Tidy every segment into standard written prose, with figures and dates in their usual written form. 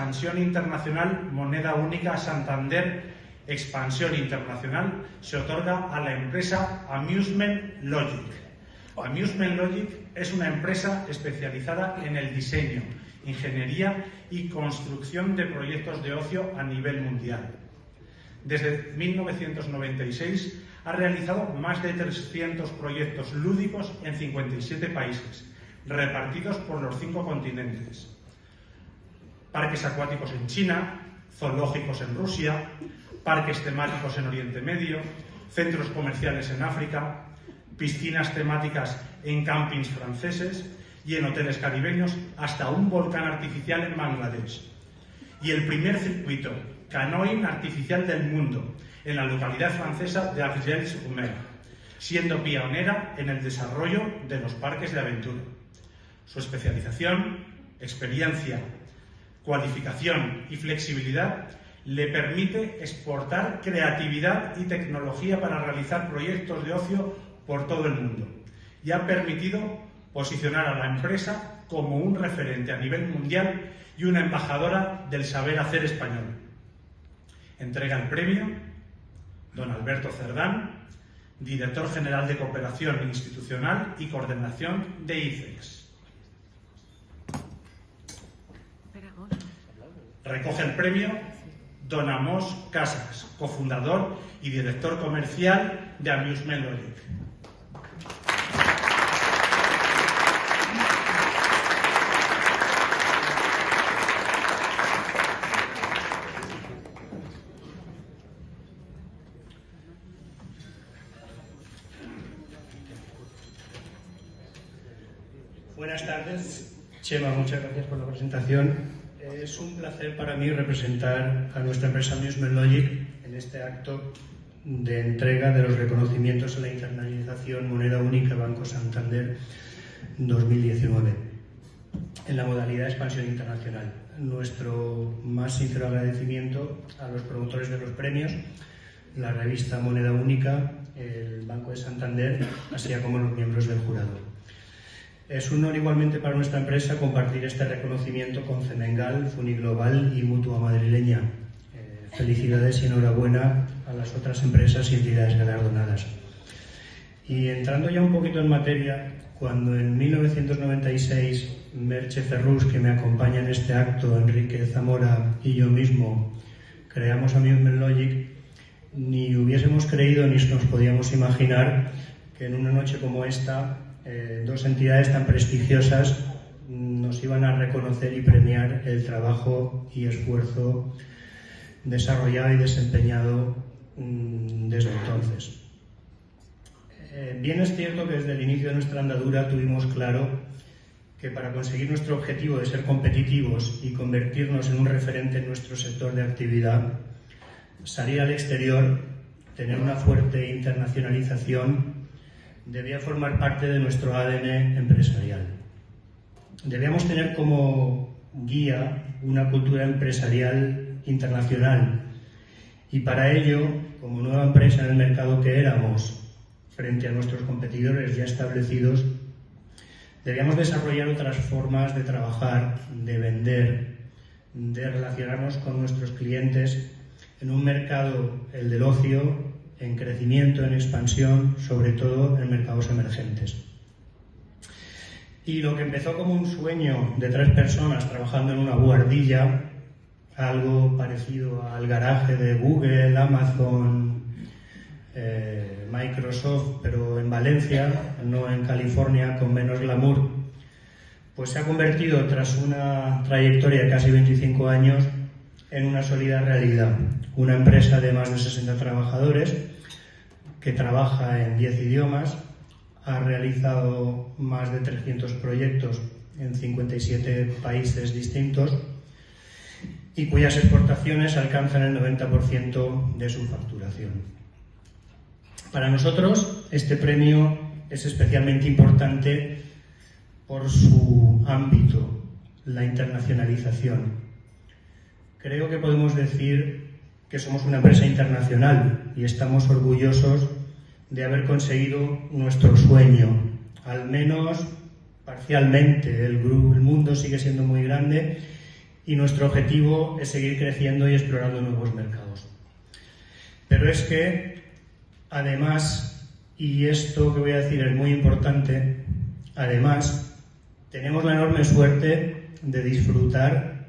Expansión Internacional Moneda Única Santander Expansión Internacional se otorga a la empresa Amusement Logic. Amusement Logic es una empresa especializada en el diseño, ingeniería y construcción de proyectos de ocio a nivel mundial. Desde 1996 ha realizado más de 300 proyectos lúdicos en 57 países, repartidos por los 5 continentes. Parques acuáticos en China, zoológicos en Rusia, parques temáticos en Oriente Medio, centros comerciales en África, piscinas temáticas en campings franceses y en hoteles caribeños, hasta un volcán artificial en Bangladesh. Y el primer circuito canoeing artificial del mundo en la localidad francesa de Argels-Oumer, siendo pionera en el desarrollo de los parques de aventura. Su especialización, experiencia, cualificación y flexibilidad le permite exportar creatividad y tecnología para realizar proyectos de ocio por todo el mundo y ha permitido posicionar a la empresa como un referente a nivel mundial y una embajadora del saber hacer español. Entrega el premio don Alberto Cerdán, director general de Cooperación Institucional y Coordinación de ICEX. Recoge el premio don Amos Casas, cofundador y director comercial de Amusement Logic. Buenas tardes, Chema, muchas gracias por la presentación. Es un placer para mí representar a nuestra empresa Amusement Logic en este acto de entrega de los reconocimientos a la internacionalización Moneda Única Banco Santander 2019 en la modalidad de expansión internacional. Nuestro más sincero agradecimiento a los promotores de los premios, la revista Moneda Única, el Banco de Santander, así como los miembros del jurado. Es un honor igualmente para nuestra empresa compartir este reconocimiento con Cemengal, Funiglobal y Mutua Madrileña. Felicidades y enhorabuena a las otras empresas y entidades galardonadas. Y entrando ya un poquito en materia, cuando en 1996 Merche Ferrus, que me acompaña en este acto, Enrique Zamora y yo mismo creamos Amusement Logic, ni hubiésemos creído ni nos podíamos imaginar que en una noche como esta dos entidades tan prestigiosas nos iban a reconocer y premiar el trabajo y esfuerzo desarrollado y desempeñado desde entonces. Bien es cierto que desde el inicio de nuestra andadura tuvimos claro que para conseguir nuestro objetivo de ser competitivos y convertirnos en un referente en nuestro sector de actividad, salir al exterior, tener una fuerte internacionalización, debía formar parte de nuestro ADN empresarial. Debíamos tener como guía una cultura empresarial internacional y para ello, como nueva empresa en el mercado que éramos, frente a nuestros competidores ya establecidos, debíamos desarrollar otras formas de trabajar, de vender, de relacionarnos con nuestros clientes en un mercado, el del ocio, en crecimiento, en expansión, sobre todo en mercados emergentes. Y lo que empezó como un sueño de 3 personas trabajando en una buhardilla, algo parecido al garaje de Google, Amazon, Microsoft, pero en Valencia, no en California, con menos glamour, pues se ha convertido, tras una trayectoria de casi 25 años, en una sólida realidad. Una empresa de más de 60 trabajadores que trabaja en 10 idiomas, ha realizado más de 300 proyectos en 57 países distintos y cuyas exportaciones alcanzan el 90% de su facturación. Para nosotros, este premio es especialmente importante por su ámbito, la internacionalización. Creo que podemos decir que somos una empresa internacional y estamos orgullosos de haber conseguido nuestro sueño, al menos parcialmente. El mundo sigue siendo muy grande y nuestro objetivo es seguir creciendo y explorando nuevos mercados. Pero es que, además, y esto que voy a decir es muy importante, además, tenemos la enorme suerte de disfrutar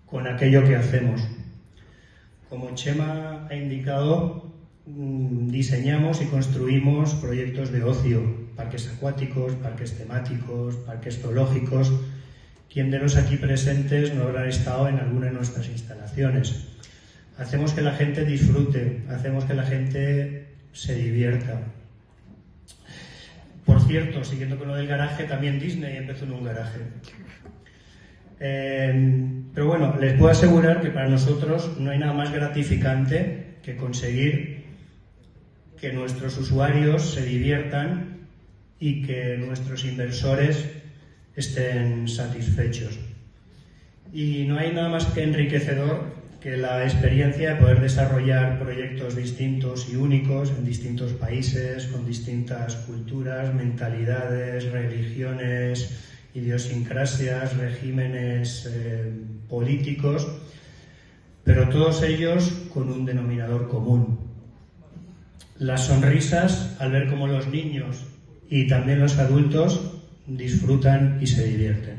con aquello que hacemos. Como Chema ha indicado, diseñamos y construimos proyectos de ocio, parques acuáticos, parques temáticos, parques zoológicos. ¿Quién de los aquí presentes no habrá estado en alguna de nuestras instalaciones? Hacemos que la gente disfrute, hacemos que la gente se divierta. Por cierto, siguiendo con lo del garaje, también Disney empezó en un garaje. Pero bueno, les puedo asegurar que para nosotros no hay nada más gratificante que conseguir que nuestros usuarios se diviertan y que nuestros inversores estén satisfechos. Y no hay nada más que enriquecedor que la experiencia de poder desarrollar proyectos distintos y únicos en distintos países, con distintas culturas, mentalidades, religiones, idiosincrasias, regímenes políticos, pero todos ellos con un denominador común: las sonrisas al ver cómo los niños y también los adultos disfrutan y se divierten.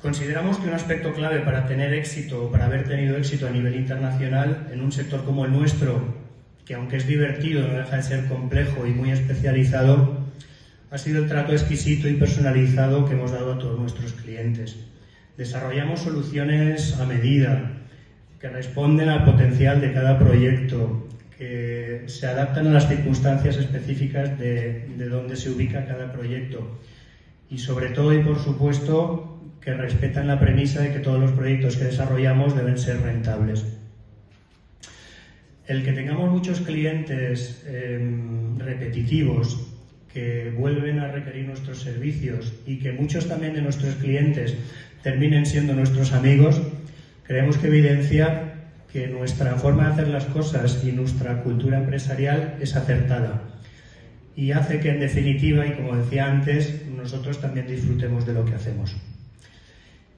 Consideramos que un aspecto clave para tener éxito o para haber tenido éxito a nivel internacional en un sector como el nuestro, que aunque es divertido no deja de ser complejo y muy especializado, ha sido el trato exquisito y personalizado que hemos dado a todos nuestros clientes. Desarrollamos soluciones a medida, que responden al potencial de cada proyecto, que se adaptan a las circunstancias específicas de donde se ubica cada proyecto y sobre todo y por supuesto que respetan la premisa de que todos los proyectos que desarrollamos deben ser rentables. El que tengamos muchos clientes repetitivos que vuelven a requerir nuestros servicios y que muchos también de nuestros clientes terminen siendo nuestros amigos, creemos que evidencia que nuestra forma de hacer las cosas y nuestra cultura empresarial es acertada y hace que, en definitiva, y como decía antes, nosotros también disfrutemos de lo que hacemos.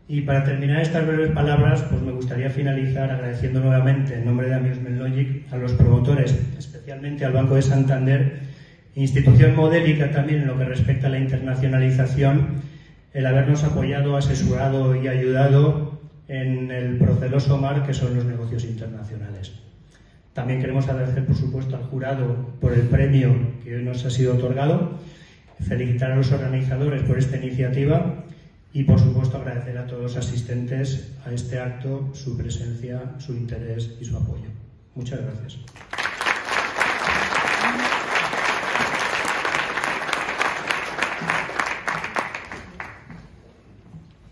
Y para terminar estas breves palabras, pues me gustaría finalizar agradeciendo nuevamente, en nombre de Amusement Logic, a los promotores, especialmente al Banco de Santander, institución modélica también en lo que respecta a la internacionalización, el habernos apoyado, asesorado y ayudado en el proceloso mar que son los negocios internacionales. También queremos agradecer, por supuesto, al jurado por el premio que hoy nos ha sido otorgado, felicitar a los organizadores por esta iniciativa y, por supuesto, agradecer a todos los asistentes a este acto su presencia, su interés y su apoyo. Muchas gracias.